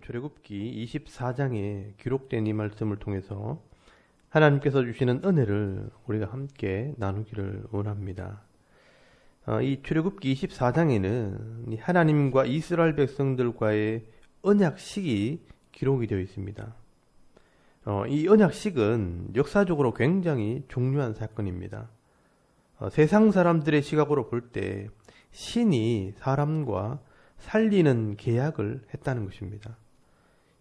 출애굽기 24장에 기록된 이 말씀을 통해서 하나님께서 주시는 은혜를 우리가 함께 나누기를 원합니다. 이 출애굽기 24장에는 하나님과 이스라엘 백성들과의 언약식이 기록이 되어 있습니다. 이 언약식은 역사적으로 굉장히 중요한 사건입니다. 세상 사람들의 시각으로 볼 때 신이 사람과 살리는 계약을 했다는 것입니다.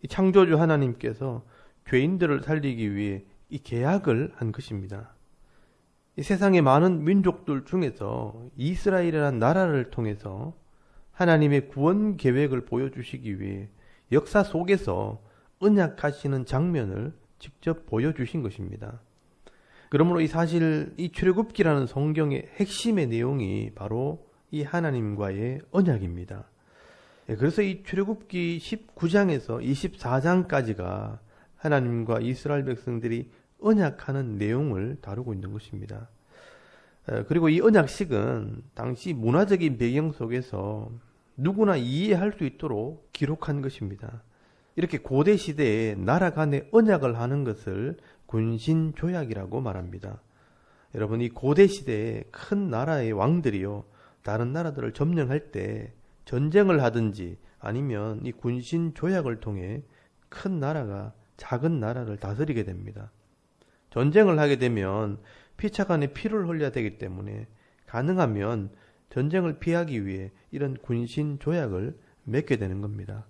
이 창조주 하나님께서 죄인들을 살리기 위해 이 계약을 한 것입니다. 이 세상의 많은 민족들 중에서 이스라엘이라는 나라를 통해서 하나님의 구원 계획을 보여주시기 위해 역사 속에서 언약하시는 장면을 직접 보여주신 것입니다. 그러므로 이 출애굽기라는 성경의 핵심의 내용이 바로 이 하나님과의 언약입니다. 그래서 이 출애굽기 19장에서 24장까지가 하나님과 이스라엘 백성들이 언약하는 내용을 다루고 있는 것입니다. 그리고 이 언약식은 당시 문화적인 배경 속에서 누구나 이해할 수 있도록 기록한 것입니다. 이렇게 고대 시대에 나라 간의 언약을 하는 것을 군신조약이라고 말합니다. 여러분, 이 고대 시대에 큰 나라의 왕들이요, 다른 나라들을 점령할 때 전쟁을 하든지 아니면 이 군신조약을 통해 큰 나라가 작은 나라를 다스리게 됩니다. 전쟁을 하게 되면 피차간에 피를 흘려야 되기 때문에 가능하면 전쟁을 피하기 위해 이런 군신조약을 맺게 되는 겁니다.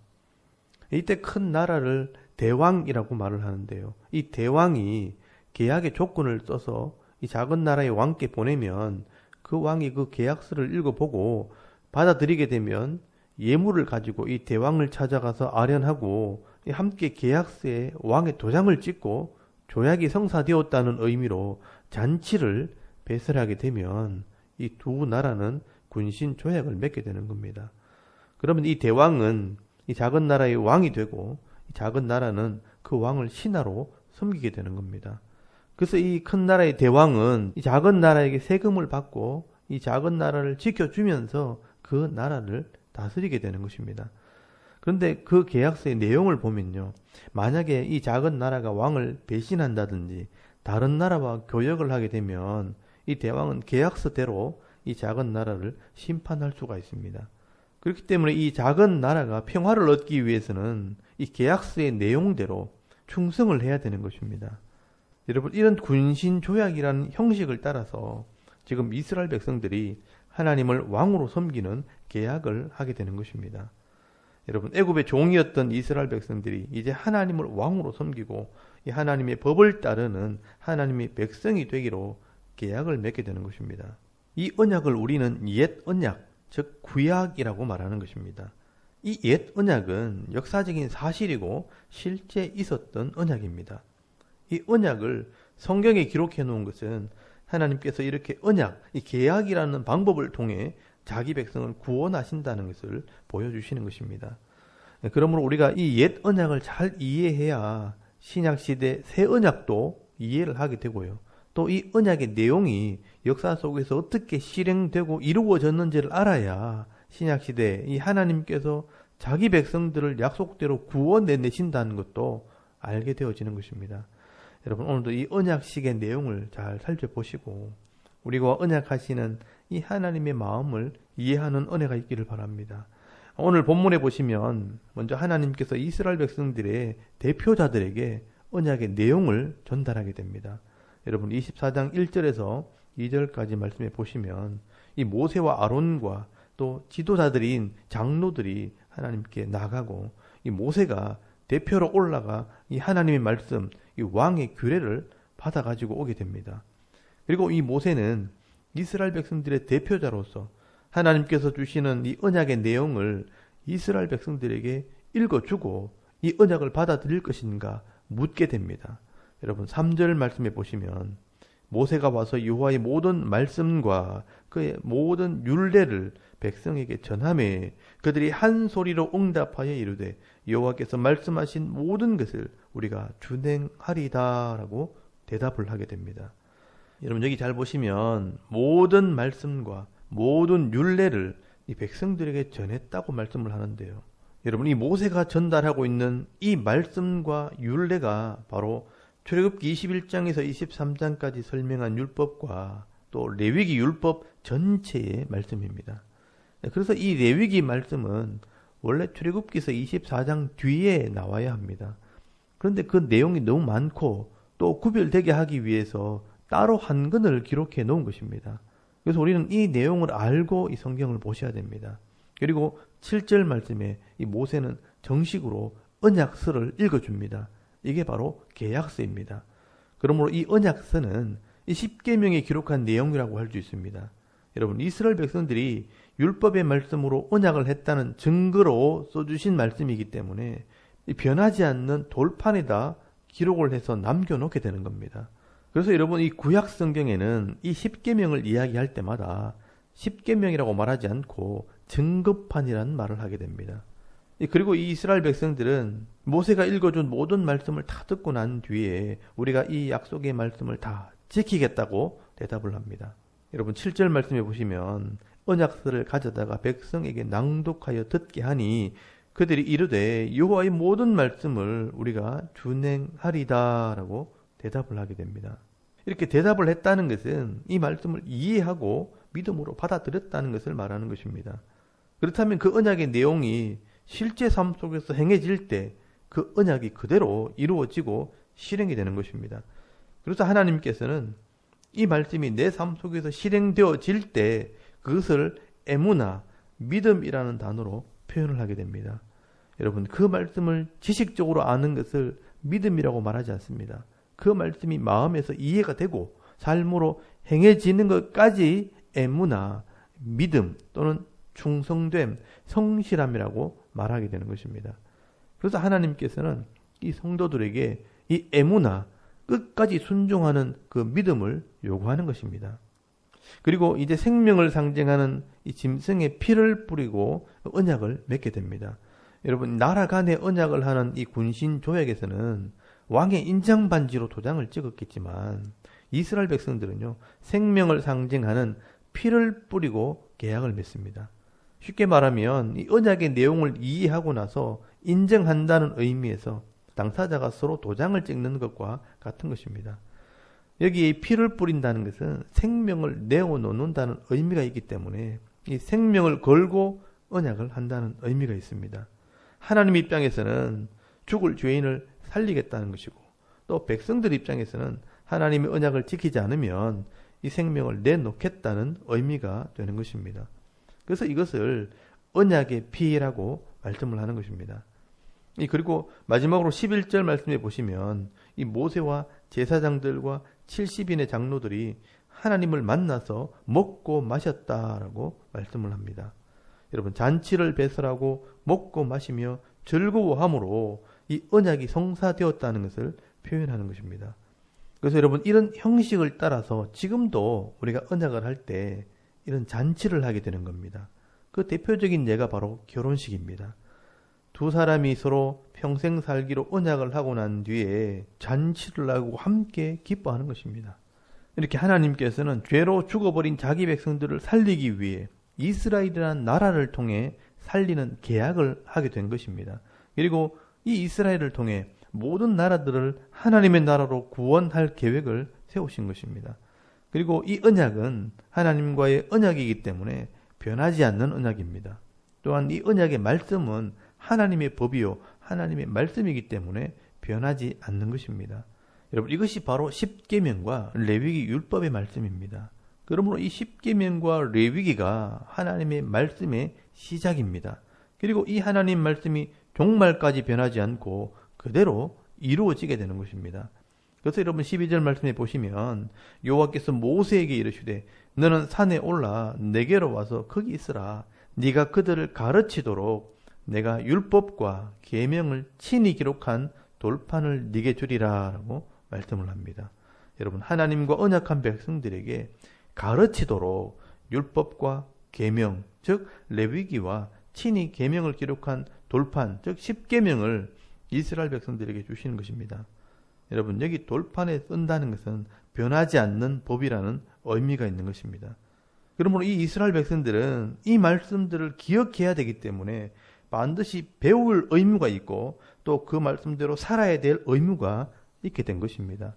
이때 큰 나라를 대왕이라고 말을 하는데요. 이 대왕이 계약의 조건을 써서 이 작은 나라의 왕께 보내면 그 왕이 그 계약서를 읽어보고 받아들이게 되면 예물을 가지고 이 대왕을 찾아가서 아련하고 함께 계약서에 왕의 도장을 찍고 조약이 성사되었다는 의미로 잔치를 배설하게 되면 이 두 나라는 군신 조약을 맺게 되는 겁니다. 그러면 이 대왕은 이 작은 나라의 왕이 되고 이 작은 나라는 그 왕을 신하로 섬기게 되는 겁니다. 그래서 이 큰 나라의 대왕은 이 작은 나라에게 세금을 받고 이 작은 나라를 지켜주면서 그 나라를 다스리게 되는 것입니다. 그런데 그 계약서의 내용을 보면요, 만약에 이 작은 나라가 왕을 배신한다든지 다른 나라와 교역을 하게 되면 이 대왕은 계약서대로 이 작은 나라를 심판할 수가 있습니다. 그렇기 때문에 이 작은 나라가 평화를 얻기 위해서는 이 계약서의 내용대로 충성을 해야 되는 것입니다. 여러분, 이런 군신조약이라는 형식을 따라서 지금 이스라엘 백성들이 하나님을 왕으로 섬기는 계약을 하게 되는 것입니다. 여러분, 애굽의 종이었던 이스라엘 백성들이 이제 하나님을 왕으로 섬기고 이 하나님의 법을 따르는 하나님의 백성이 되기로 계약을 맺게 되는 것입니다. 이 언약을 우리는 옛 언약, 즉 구약이라고 말하는 것입니다. 이 옛 언약은 역사적인 사실이고 실제 있었던 언약입니다. 이 언약을 성경에 기록해 놓은 것은 하나님께서 이렇게 언약, 이 계약이라는 방법을 통해 자기 백성을 구원하신다는 것을 보여주시는 것입니다. 그러므로 우리가 이 옛 언약을 잘 이해해야 신약시대 새 언약도 이해를 하게 되고요. 또 이 언약의 내용이 역사 속에서 어떻게 실행되고 이루어졌는지를 알아야 신약시대에 이 하나님께서 자기 백성들을 약속대로 구원해내신다는 것도 알게 되어지는 것입니다. 여러분, 오늘도 이 언약식의 내용을 잘 살펴보시고 우리가 언약하시는 이 하나님의 마음을 이해하는 은혜가 있기를 바랍니다. 오늘 본문에 보시면 먼저 하나님께서 이스라엘 백성들의 대표자들에게 언약의 내용을 전달하게 됩니다. 여러분, 24장 1절에서 2절까지 말씀해 보시면 이 모세와 아론과 또 지도자들인 장로들이 하나님께 나가고 이 모세가 대표로 올라가 이 하나님의 말씀, 이 왕의 규례를 받아가지고 오게 됩니다. 그리고 이 모세는 이스라엘 백성들의 대표자로서 하나님께서 주시는 이 언약의 내용을 이스라엘 백성들에게 읽어주고 이 언약을 받아들일 것인가 묻게 됩니다. 여러분, 3절 말씀해 보시면 모세가 와서 여호와의 모든 말씀과 그의 모든 율례를 백성에게 전하매 그들이 한 소리로 응답하여 이르되 여호와께서 말씀하신 모든 것을 우리가 준행하리다 라고 대답을 하게 됩니다. 여러분, 여기 잘 보시면 모든 말씀과 모든 율례를 이 백성들에게 전했다고 말씀을 하는데요. 여러분, 이 모세가 전달하고 있는 이 말씀과 율례가 바로 출애굽기 21장에서 23장까지 설명한 율법과 또 레위기 율법 전체의 말씀입니다. 그래서 이 레위기 말씀은 원래 출애굽기서 24장 뒤에 나와야 합니다. 그런데 그 내용이 너무 많고 또 구별되게 하기 위해서 따로 한 권을 기록해 놓은 것입니다. 그래서 우리는 이 내용을 알고 이 성경을 보셔야 됩니다. 그리고 7절 말씀에 이 모세는 정식으로 언약서를 읽어줍니다. 이게 바로 계약서입니다. 그러므로 이 언약서는 이 십계명에 기록한 내용이라고 할 수 있습니다. 여러분, 이스라엘 백성들이 율법의 말씀으로 언약을 했다는 증거로 써주신 말씀이기 때문에 변하지 않는 돌판에다 기록을 해서 남겨놓게 되는 겁니다. 그래서 여러분, 이 구약 성경에는 이 십계명을 이야기할 때마다 십계명이라고 말하지 않고 증거판이라는 말을 하게 됩니다. 그리고 이 이스라엘 백성들은 모세가 읽어준 모든 말씀을 다 듣고 난 뒤에 우리가 이 약속의 말씀을 다 지키겠다고 대답을 합니다. 여러분, 7절 말씀에 보시면 언약서를 가져다가 백성에게 낭독하여 듣게 하니 그들이 이르되 여호와의 모든 말씀을 우리가 준행하리다라고 대답을 하게 됩니다. 이렇게 대답을 했다는 것은 이 말씀을 이해하고 믿음으로 받아들였다는 것을 말하는 것입니다. 그렇다면 그 언약의 내용이 실제 삶 속에서 행해질 때 그 언약이 그대로 이루어지고 실행이 되는 것입니다. 그래서 하나님께서는 이 말씀이 내 삶 속에서 실행되어질 때 그것을 에무나, 믿음이라는 단어로 표현을 하게 됩니다. 여러분, 그 말씀을 지식적으로 아는 것을 믿음이라고 말하지 않습니다. 그 말씀이 마음에서 이해가 되고 삶으로 행해지는 것까지 에무나, 믿음 또는 충성됨, 성실함이라고 말하게 되는 것입니다. 그래서 하나님께서는 이 성도들에게 이 에무나, 끝까지 순종하는 그 믿음을 요구하는 것입니다. 그리고 이제 생명을 상징하는 이 짐승의 피를 뿌리고 언약을 맺게 됩니다. 여러분, 나라 간의 언약을 하는 이 군신 조약에서는 왕의 인장 반지로 도장을 찍었겠지만 이스라엘 백성들은요, 생명을 상징하는 피를 뿌리고 계약을 맺습니다. 쉽게 말하면 이 언약의 내용을 이해하고 나서 인정한다는 의미에서 당사자가 서로 도장을 찍는 것과 같은 것입니다. 여기에 피를 뿌린다는 것은 생명을 내어놓는다는 의미가 있기 때문에 이 생명을 걸고 언약을 한다는 의미가 있습니다. 하나님 입장에서는 죽을 죄인을 살리겠다는 것이고 또 백성들 입장에서는 하나님의 언약을 지키지 않으면 이 생명을 내놓겠다는 의미가 되는 것입니다. 그래서 이것을 언약의 피라고 말씀을 하는 것입니다. 그리고 마지막으로 11절 말씀에 보시면 이 모세와 제사장들과 70인의 장로들이 하나님을 만나서 먹고 마셨다라고 말씀을 합니다. 여러분, 잔치를 배설하고 먹고 마시며 즐거워함으로 이 언약이 성사되었다는 것을 표현하는 것입니다. 그래서 여러분, 이런 형식을 따라서 지금도 우리가 언약을 할 때 이런 잔치를 하게 되는 겁니다. 그 대표적인 예가 바로 결혼식입니다. 두 사람이 서로 평생 살기로 언약을 하고 난 뒤에 잔치를 하고 함께 기뻐하는 것입니다. 이렇게 하나님께서는 죄로 죽어버린 자기 백성들을 살리기 위해 이스라엘이라는 나라를 통해 살리는 계약을 하게 된 것입니다. 그리고 이 이스라엘을 통해 모든 나라들을 하나님의 나라로 구원할 계획을 세우신 것입니다. 그리고 이 언약은 하나님과의 언약이기 때문에 변하지 않는 언약입니다. 또한 이 언약의 말씀은 하나님의 법이요 하나님의 말씀이기 때문에 변하지 않는 것입니다. 여러분, 이것이 바로 십계명과 레위기 율법의 말씀입니다. 그러므로 이 십계명과 레위기가 하나님의 말씀의 시작입니다. 그리고 이 하나님 말씀이 종말까지 변하지 않고 그대로 이루어지게 되는 것입니다. 그래서 여러분, 12절 말씀에 보시면 여호와께서 모세에게 이르시되 너는 산에 올라 내게로 와서 거기 있으라. 네가 그들을 가르치도록 내가 율법과 계명을 친히 기록한 돌판을 네게 주리라 라고 말씀을 합니다. 여러분, 하나님과 언약한 백성들에게 가르치도록 율법과 계명, 즉 레위기와 친히 계명을 기록한 돌판, 즉 십계명을 이스라엘 백성들에게 주시는 것입니다. 여러분, 여기 돌판에 쓴다는 것은 변하지 않는 법이라는 의미가 있는 것입니다. 그러므로 이 이스라엘 백성들은 이 말씀들을 기억해야 되기 때문에 반드시 배울 의무가 있고 또 그 말씀대로 살아야 될 의무가 있게 된 것입니다.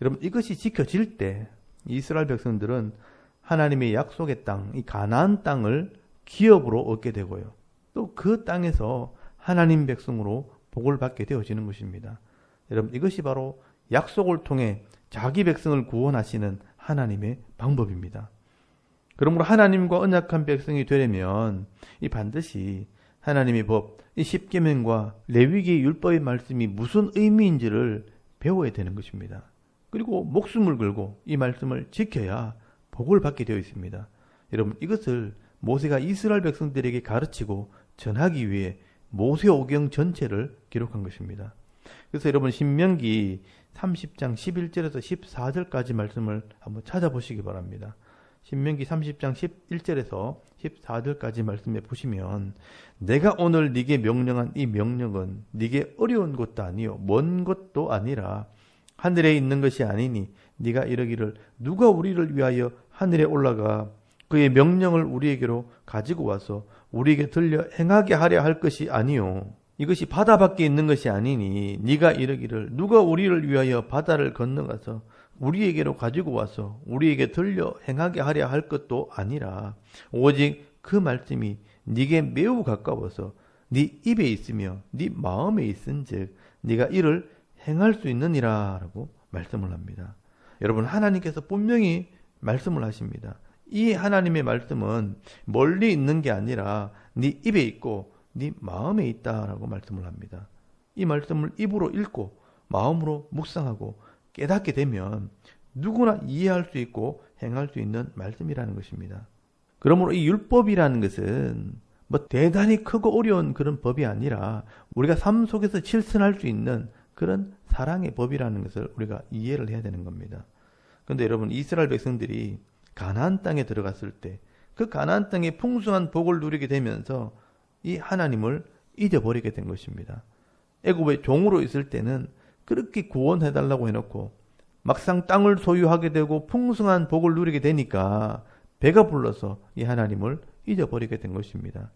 여러분, 이것이 지켜질 때 이스라엘 백성들은 하나님의 약속의 땅, 이 가나안 땅을 기업으로 얻게 되고요. 또 그 땅에서 하나님 백성으로 복을 받게 되어지는 것입니다. 여러분, 이것이 바로 약속을 통해 자기 백성을 구원하시는 하나님의 방법입니다. 그러므로 하나님과 언약한 백성이 되려면 이 반드시 하나님의 법, 이 십계명과 레위기 율법의 말씀이 무슨 의미인지를 배워야 되는 것입니다. 그리고 목숨을 걸고 이 말씀을 지켜야 복을 받게 되어 있습니다. 여러분, 이것을 모세가 이스라엘 백성들에게 가르치고 전하기 위해 모세오경 전체를 기록한 것입니다. 그래서 여러분, 신명기 30장 11절에서 14절까지 말씀을 한번 찾아보시기 바랍니다. 신명기 30장 11절에서 14절까지 말씀에 보시면, 내가 오늘 네게 명령한 이 명령은 네게 어려운 것도 아니요 먼 것도 아니라 하늘에 있는 것이 아니니 네가 이르기를 누가 우리를 위하여 하늘에 올라가 그의 명령을 우리에게로 가지고 와서 우리에게 들려 행하게 하려 할 것이 아니요 이것이 바다 밖에 있는 것이 아니니 네가 이르기를 누가 우리를 위하여 바다를 건너가서 우리에게로 가지고 와서 우리에게 들려 행하게 하려 할 것도 아니라 오직 그 말씀이 네게 매우 가까워서 네 입에 있으며 네 마음에 있은즉 네가 이를 행할 수 있느니라 라고 말씀을 합니다. 여러분, 하나님께서 분명히 말씀을 하십니다. 이 하나님의 말씀은 멀리 있는 게 아니라 네 입에 있고 네 마음에 있다라고 말씀을 합니다. 이 말씀을 입으로 읽고 마음으로 묵상하고 깨닫게 되면 누구나 이해할 수 있고 행할 수 있는 말씀이라는 것입니다. 그러므로 이 율법이라는 것은 뭐 대단히 크고 어려운 그런 법이 아니라 우리가 삶 속에서 실천할 수 있는 그런 사랑의 법이라는 것을 우리가 이해를 해야 되는 겁니다. 그런데 여러분, 이스라엘 백성들이 가나안 땅에 들어갔을 때 그 가나안 땅의 풍성한 복을 누리게 되면서 이 하나님을 잊어버리게 된 것입니다. 애굽의 종으로 있을 때는 그렇게 구원해달라고 해놓고 막상 땅을 소유하게 되고 풍성한 복을 누리게 되니까 배가 불러서 이 하나님을 잊어버리게 된 것입니다.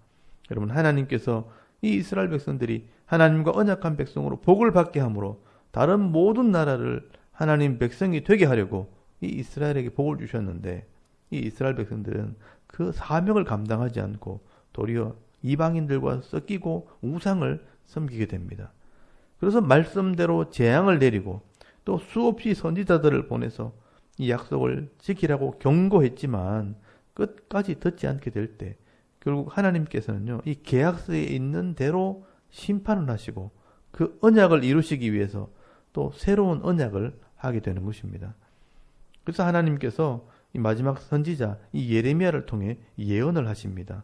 여러분, 하나님께서 이 이스라엘 백성들이 하나님과 언약한 백성으로 복을 받게 함으로 다른 모든 나라를 하나님 백성이 되게 하려고 이 이스라엘에게 복을 주셨는데 이 이스라엘 백성들은 그 사명을 감당하지 않고 도리어 이방인들과 섞이고 우상을 섬기게 됩니다. 그래서 말씀대로 재앙을 내리고 또 수없이 선지자들을 보내서 이 약속을 지키라고 경고했지만 끝까지 듣지 않게 될 때 결국 하나님께서는요, 이 계약서에 있는 대로 심판을 하시고 그 언약을 이루시기 위해서 또 새로운 언약을 하게 되는 것입니다. 그래서 하나님께서 이 마지막 선지자 이 예레미야를 통해 예언을 하십니다.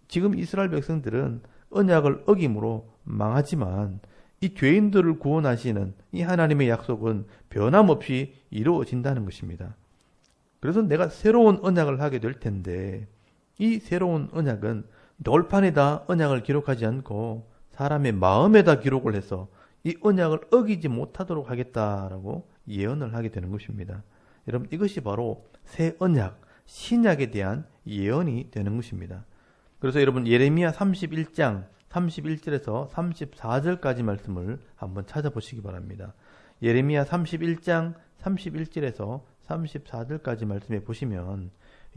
지금 이스라엘 백성들은 언약을 어김으로 망하지만 이 죄인들을 구원하시는 이 하나님의 약속은 변함없이 이루어진다는 것입니다. 그래서 내가 새로운 언약을 하게 될 텐데 이 새로운 언약은 돌판에다 언약을 기록하지 않고 사람의 마음에다 기록을 해서 이 언약을 어기지 못하도록 하겠다라고 예언을 하게 되는 것입니다. 여러분, 이것이 바로 새 언약, 신약에 대한 예언이 되는 것입니다. 그래서 여러분, 예레미야 31장 31절에서 34절까지 말씀을 한번 찾아보시기 바랍니다. 예레미야 31장 31절에서 34절까지 말씀해 보시면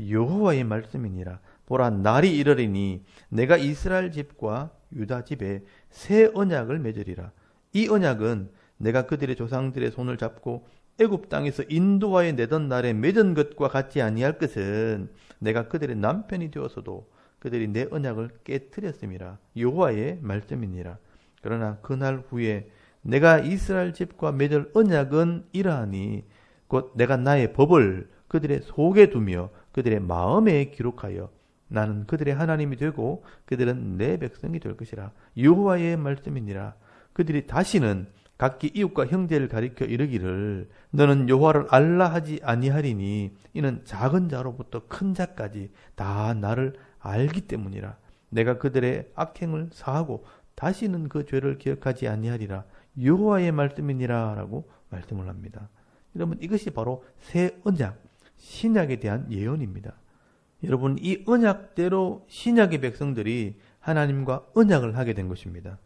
여호와의 말씀이니라. 보라, 날이 이르리니 내가 이스라엘 집과 유다 집에 새 언약을 맺으리라. 이 언약은 내가 그들의 조상들의 손을 잡고 애굽 땅에서 인도하여 내던 날에 맺은 것과 같지 아니할 것은 내가 그들의 남편이 되어서도 그들이 내 언약을 깨뜨렸음이라. 여호와의 말씀이니라. 그러나 그날 후에 내가 이스라엘 집과 맺을 언약은 이러하니 곧 내가 나의 법을 그들의 속에 두며 그들의 마음에 기록하여 나는 그들의 하나님이 되고 그들은 내 백성이 될 것이라. 여호와의 말씀이니라. 그들이 다시는 각기 이웃과 형제를 가리켜 이르기를 너는 여호와를 알라 하지 아니하리니 이는 작은 자로부터 큰 자까지 다 나를 알기 때문이라. 내가 그들의 악행을 사하고 다시는 그 죄를 기억하지 아니하리라. 여호와의 말씀이니라 라고 말씀을 합니다. 여러분, 이것이 바로 새 언약, 신약에 대한 예언입니다. 여러분, 이 언약대로 신약의 백성들이 하나님과 언약을 하게 된 것입니다.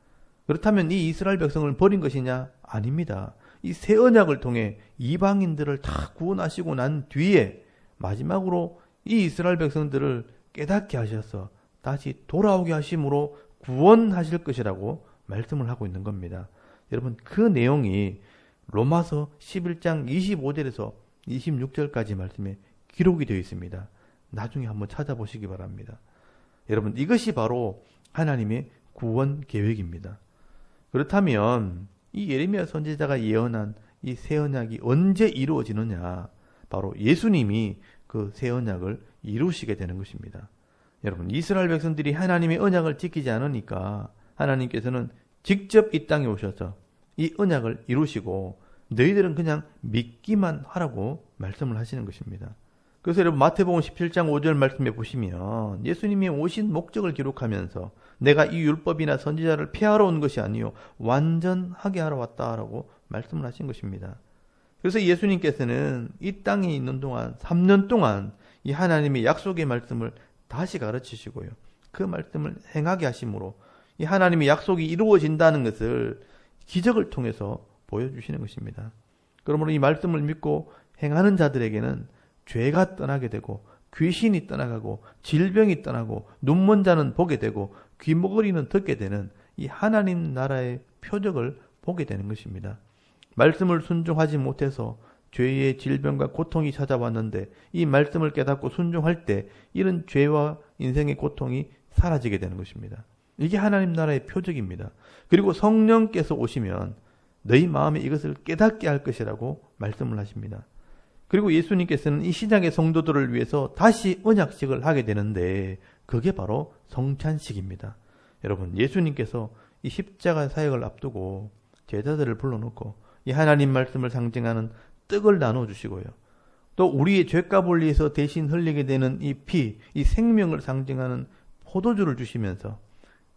그렇다면 이 이스라엘 백성을 버린 것이냐? 아닙니다. 이 새 언약을 통해 이방인들을 다 구원하시고 난 뒤에 마지막으로 이 이스라엘 백성들을 깨닫게 하셔서 다시 돌아오게 하심으로 구원하실 것이라고 말씀을 하고 있는 겁니다. 여러분, 그 내용이 로마서 11장 25절에서 26절까지 말씀에 기록이 되어 있습니다. 나중에 한번 찾아보시기 바랍니다. 여러분, 이것이 바로 하나님의 구원 계획입니다. 그렇다면 이 예레미야 선지자가 예언한 이 새 언약이 언제 이루어지느냐? 바로 예수님이 그 새 언약을 이루시게 되는 것입니다. 여러분, 이스라엘 백성들이 하나님의 언약을 지키지 않으니까 하나님께서는 직접 이 땅에 오셔서 이 언약을 이루시고 너희들은 그냥 믿기만 하라고 말씀을 하시는 것입니다. 그래서 여러분, 마태복음 17장 5절 말씀에 보시면 예수님이 오신 목적을 기록하면서 내가 이 율법이나 선지자를 폐하러 온 것이 아니요 완전하게 하러 왔다라고 말씀을 하신 것입니다. 그래서 예수님께서는 이 땅에 있는 동안 3년 동안 이 하나님의 약속의 말씀을 다시 가르치시고요. 그 말씀을 행하게 하심으로 이 하나님의 약속이 이루어진다는 것을 기적을 통해서 보여주시는 것입니다. 그러므로 이 말씀을 믿고 행하는 자들에게는 죄가 떠나게 되고 귀신이 떠나가고 질병이 떠나고 눈먼 자는 보게 되고 귀머거리는 듣게 되는 이 하나님 나라의 표적을 보게 되는 것입니다. 말씀을 순종하지 못해서 죄의 질병과 고통이 찾아왔는데 이 말씀을 깨닫고 순종할 때 이런 죄와 인생의 고통이 사라지게 되는 것입니다. 이게 하나님 나라의 표적입니다. 그리고 성령께서 오시면 너희 마음에 이것을 깨닫게 할 것이라고 말씀을 하십니다. 그리고 예수님께서는 이 신약의 성도들을 위해서 다시 언약식을 하게 되는데 그게 바로 성찬식입니다. 여러분, 예수님께서 이 십자가 사역을 앞두고 제자들을 불러놓고 이 하나님 말씀을 상징하는 떡을 나눠주시고요. 또 우리의 죄값을 위해서 대신 흘리게 되는 이 피, 이 생명을 상징하는 포도주를 주시면서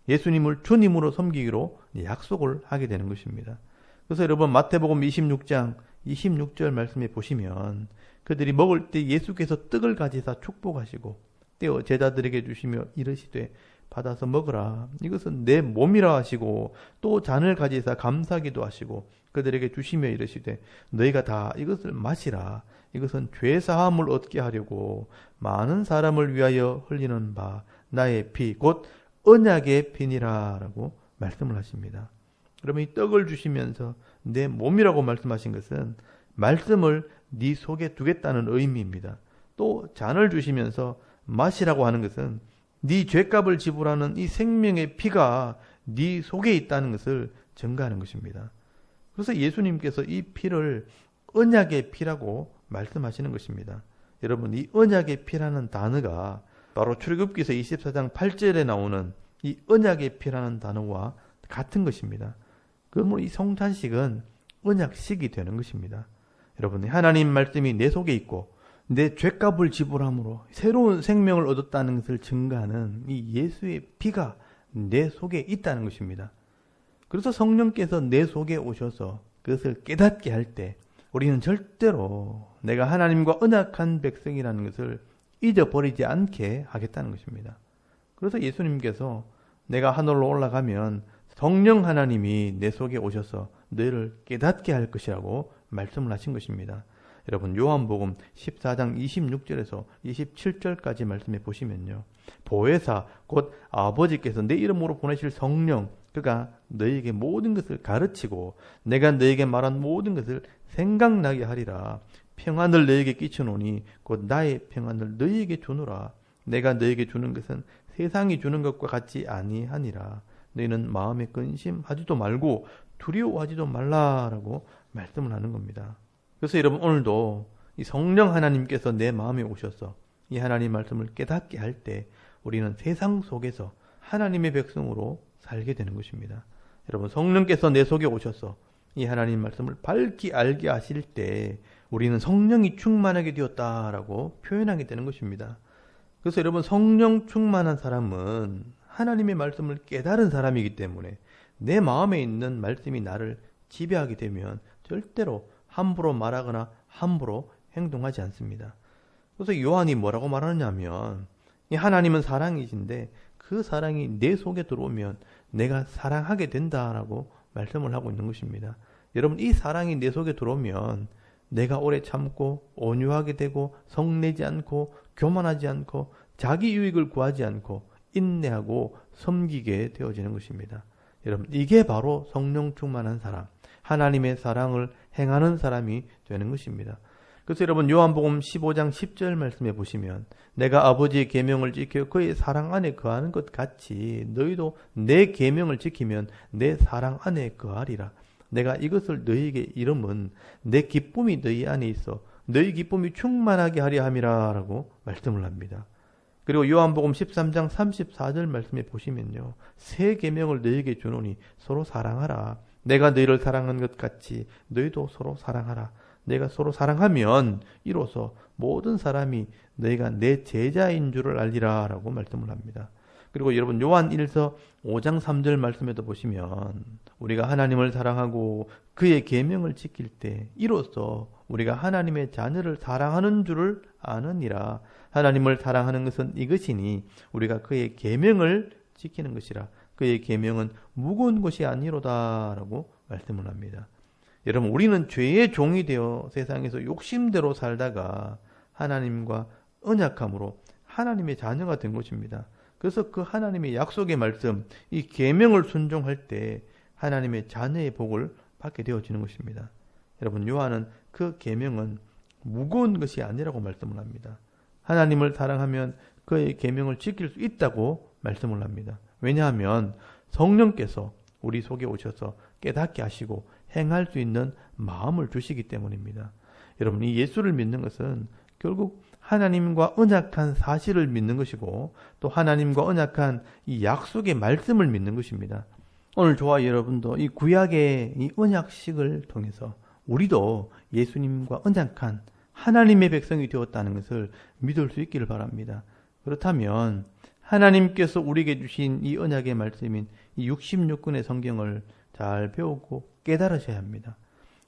예수님을 주님으로 섬기기로 약속을 하게 되는 것입니다. 그래서 여러분, 마태복음 26장 26절 말씀에 보시면 그들이 먹을 때 예수께서 떡을 가지사 축복하시고 떼어 제자들에게 주시며 이르시되 받아서 먹으라. 이것은 내 몸이라 하시고 또 잔을 가지사 감사기도 하시고 그들에게 주시며 이르시되 너희가 다 이것을 마시라. 이것은 죄사함을 얻게 하려고 많은 사람을 위하여 흘리는 바 나의 피 곧 언약의 피니라 라고 말씀을 하십니다. 그러면 이 떡을 주시면서 내 몸이라고 말씀하신 것은 말씀을 네 속에 두겠다는 의미입니다. 또 잔을 주시면서 마시라고 하는 것은 네 죄값을 지불하는 이 생명의 피가 네 속에 있다는 것을 증거하는 것입니다. 그래서 예수님께서 이 피를 언약의 피라고 말씀하시는 것입니다. 여러분, 이 언약의 피라는 단어가 바로 출애굽기서 24장 8절에 나오는 이 언약의 피라는 단어와 같은 것입니다. 그러므로 이 성찬식은 언약식이 되는 것입니다. 여러분, 하나님 말씀이 내 속에 있고 내 죄값을 지불함으로 새로운 생명을 얻었다는 것을 증거하는 이 예수의 피가 내 속에 있다는 것입니다. 그래서 성령께서 내 속에 오셔서 그것을 깨닫게 할 때 우리는 절대로 내가 하나님과 언약한 백성이라는 것을 잊어버리지 않게 하겠다는 것입니다. 그래서 예수님께서 내가 하늘로 올라가면 성령 하나님이 내 속에 오셔서 너희를 깨닫게 할 것이라고 말씀을 하신 것입니다. 여러분, 요한복음 14장 26절에서 27절까지 말씀해 보시면요. 보혜사 곧 아버지께서 내 이름으로 보내실 성령 그가 너희에게 모든 것을 가르치고 내가 너희에게 말한 모든 것을 생각나게 하리라. 평안을 너희에게 끼쳐노니 곧 나의 평안을 너희에게 주노라. 내가 너희에게 주는 것은 세상이 주는 것과 같지 아니하니라. 너희는 마음에 근심하지도 말고 두려워하지도 말라라고 말씀을 하는 겁니다. 그래서 여러분, 오늘도 이 성령 하나님께서 내 마음에 오셔서 이 하나님 말씀을 깨닫게 할 때 우리는 세상 속에서 하나님의 백성으로 살게 되는 것입니다. 여러분, 성령께서 내 속에 오셔서 이 하나님 말씀을 밝히 알게 하실 때 우리는 성령이 충만하게 되었다라고 표현하게 되는 것입니다. 그래서 여러분, 성령 충만한 사람은 하나님의 말씀을 깨달은 사람이기 때문에 내 마음에 있는 말씀이 나를 지배하게 되면 절대로 함부로 말하거나 함부로 행동하지 않습니다. 그래서 요한이 뭐라고 말하느냐면 이 하나님은 사랑이신데 그 사랑이 내 속에 들어오면 내가 사랑하게 된다라고 말씀을 하고 있는 것입니다. 여러분, 이 사랑이 내 속에 들어오면 내가 오래 참고 온유하게 되고 성내지 않고 교만하지 않고 자기 유익을 구하지 않고 인내하고 섬기게 되어지는 것입니다. 여러분, 이게 바로 성령 충만한 사람, 하나님의 사랑을 행하는 사람이 되는 것입니다. 그래서 여러분, 요한복음 15장 10절 말씀해 보시면 내가 아버지의 계명을 지켜 그의 사랑 안에 거하는 것 같이 너희도 내 계명을 지키면 내 사랑 안에 거하리라. 내가 이것을 너희에게 이름은 내 기쁨이 너희 안에 있어 너희 기쁨이 충만하게 하려 함이라 라고 말씀을 합니다. 그리고 요한복음 13장 34절 말씀에 보시면요, 새 계명을 너희에게 주노니 서로 사랑하라. 내가 너희를 사랑한 것 같이 너희도 서로 사랑하라. 내가 서로 사랑하면 이로써 모든 사람이 너희가 내 제자인 줄을 알리라 라고 말씀을 합니다. 그리고 여러분, 요한 1서 5장 3절 말씀에도 보시면 우리가 하나님을 사랑하고 그의 계명을 지킬 때 이로써 우리가 하나님의 자녀를 사랑하는 줄을 아느니라. 하나님을 사랑하는 것은 이것이니 우리가 그의 계명을 지키는 것이라. 그의 계명은 무거운 것이 아니로다 라고 말씀을 합니다. 여러분, 우리는 죄의 종이 되어 세상에서 욕심대로 살다가 하나님과 언약함으로 하나님의 자녀가 된 것입니다. 그래서 그 하나님의 약속의 말씀, 이 계명을 순종할 때 하나님의 자녀의 복을 받게 되어지는 것입니다. 여러분, 요한은 그 계명은 무거운 것이 아니라고 말씀을 합니다. 하나님을 사랑하면 그의 계명을 지킬 수 있다고 말씀을 합니다. 왜냐하면 성령께서 우리 속에 오셔서 깨닫게 하시고 행할 수 있는 마음을 주시기 때문입니다. 여러분, 이 예수를 믿는 것은 결국 하나님과 언약한 사실을 믿는 것이고 또 하나님과 언약한 이 약속의 말씀을 믿는 것입니다. 오늘 저와 여러분도 이 구약의 이 언약식을 통해서 우리도 예수님과 언약한 하나님의 백성이 되었다는 것을 믿을 수 있기를 바랍니다. 그렇다면 하나님께서 우리에게 주신 이 언약의 말씀인 이 66권의 성경을 잘 배우고 깨달으셔야 합니다.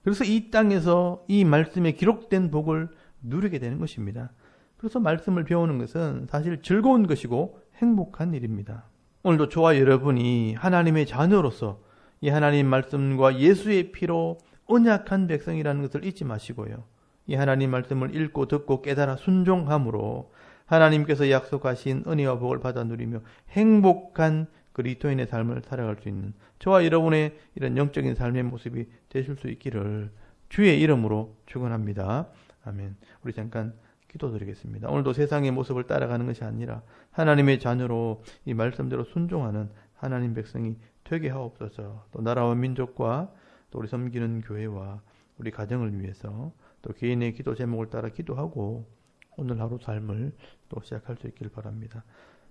그래서 이 땅에서 이 말씀에 기록된 복을 누리게 되는 것입니다. 그래서 말씀을 배우는 것은 사실 즐거운 것이고 행복한 일입니다. 오늘도 저와 여러분이 하나님의 자녀로서 이 하나님 말씀과 예수의 피로 언약한 백성이라는 것을 잊지 마시고요. 이 하나님 말씀을 읽고 듣고 깨달아 순종함으로 하나님께서 약속하신 은혜와 복을 받아 누리며 행복한 그리스도인의 삶을 살아갈 수 있는 저와 여러분의 이런 영적인 삶의 모습이 되실 수 있기를 주의 이름으로 축원합니다. 아멘. 우리 잠깐 기도드리겠습니다. 오늘도 세상의 모습을 따라가는 것이 아니라 하나님의 자녀로 이 말씀대로 순종하는 하나님 백성이 되게 하옵소서. 또 나라와 민족과 또 우리 섬기는 교회와 우리 가정을 위해서 또 개인의 기도 제목을 따라 기도하고 오늘 하루 삶을 또 시작할 수 있기를 바랍니다.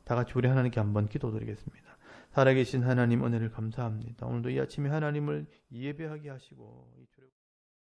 다 같이 우리 하나님께 한번 기도드리겠습니다. 살아계신 하나님, 은혜를 감사합니다. 오늘도 이 아침에 하나님을 예배하게 하시고